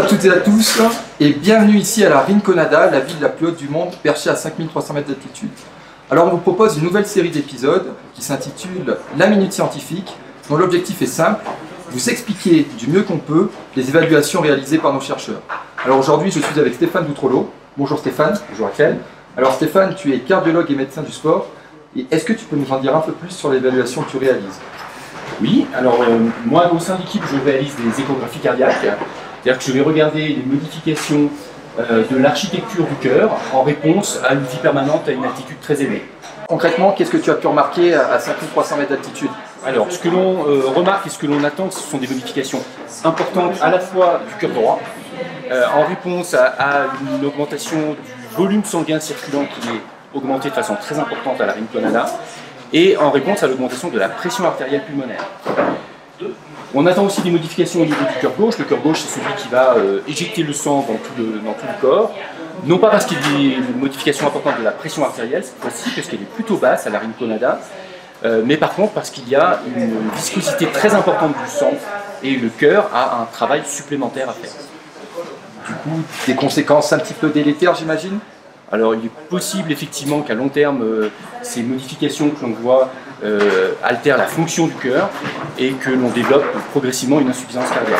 Bonjour à toutes et à tous et bienvenue ici à la Rinconada, la ville la plus haute du monde, perchée à 5300 mètres d'altitude. Alors on vous propose une nouvelle série d'épisodes qui s'intitule La Minute Scientifique, dont l'objectif est simple, vous expliquer du mieux qu'on peut les évaluations réalisées par nos chercheurs. Alors aujourd'hui je suis avec Stéphane Doutrelot. Bonjour Stéphane. Bonjour Axel. Alors Stéphane, tu es cardiologue et médecin du sport, et est-ce que tu peux nous en dire un peu plus sur l'évaluation que tu réalises? Oui, alors moi au sein d'équipe je réalise des échographies cardiaques. C'est-à-dire que je vais regarder les modifications de l'architecture du cœur en réponse à une vie permanente à une altitude très élevée. Concrètement, qu'est-ce que tu as pu remarquer à 5300 mètres d'altitude? Alors, ce que l'on remarque et ce que l'on attend, ce sont des modifications importantes à la fois du cœur droit, en réponse à une augmentation du volume sanguin circulant qui est augmenté de façon très importante à la Rinconada, et en réponse à l'augmentation de la pression artérielle pulmonaire. On attend aussi des modifications au niveau du cœur gauche. Le cœur gauche, c'est celui qui va éjecter le sang dans tout le corps. Non pas parce qu'il y a une modification importante de la pression artérielle, cette fois-ci, parce qu'elle est plutôt basse à la Rinconada, mais par contre parce qu'il y a une viscosité très importante du sang et le cœur a un travail supplémentaire à faire. Du coup, des conséquences un petit peu délétères, j'imagine? Alors il est possible effectivement qu'à long terme, ces modifications que l'on voit altèrent la fonction du cœur et que l'on développe progressivement une insuffisance cardiaque.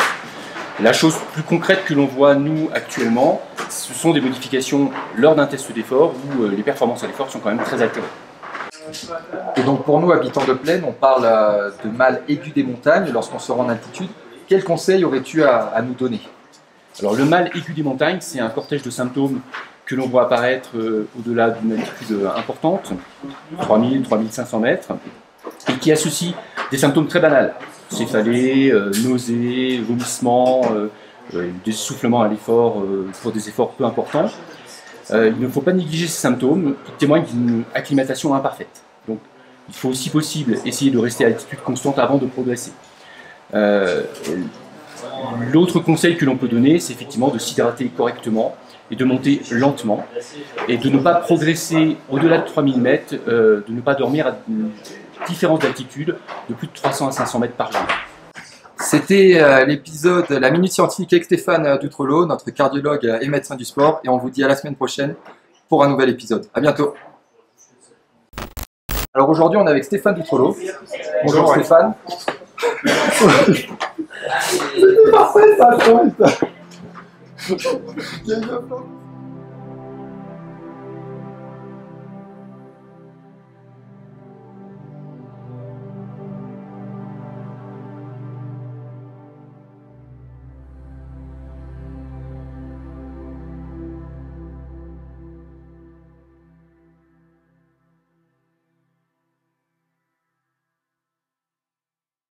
La chose plus concrète que l'on voit nous actuellement, ce sont des modifications lors d'un test d'effort où les performances à l'effort sont quand même très altérées. Et donc pour nous, habitants de plaine, on parle de mal aigu des montagnes lorsqu'on se rend en altitude. Quels conseils aurais-tu à nous donner? Alors le mal aigu des montagnes, c'est un cortège de symptômes que l'on voit apparaître au-delà d'une altitude importante, 3000-3500 mètres, et qui associe des symptômes très banals, céphalée, nausées, vomissements, des essoufflements à l'effort pour des efforts peu importants. Il ne faut pas négliger ces symptômes qui témoignent d'une acclimatation imparfaite. Donc il faut si possible essayer de rester à altitude constante avant de progresser. L'autre conseil que l'on peut donner, c'est effectivement de s'hydrater correctement et de monter lentement, et de ne pas progresser au-delà de 3000 mètres, de ne pas dormir à différentes altitudes de plus de 300 à 500 mètres par jour. C'était l'épisode La Minute Scientifique avec Stéphane Doutrelot, notre cardiologue et médecin du sport, et on vous dit à la semaine prochaine pour un nouvel épisode. À bientôt. Alors aujourd'hui, on est avec Stéphane Doutrelot. Bonjour Stéphane. C'est parfait ça, putain.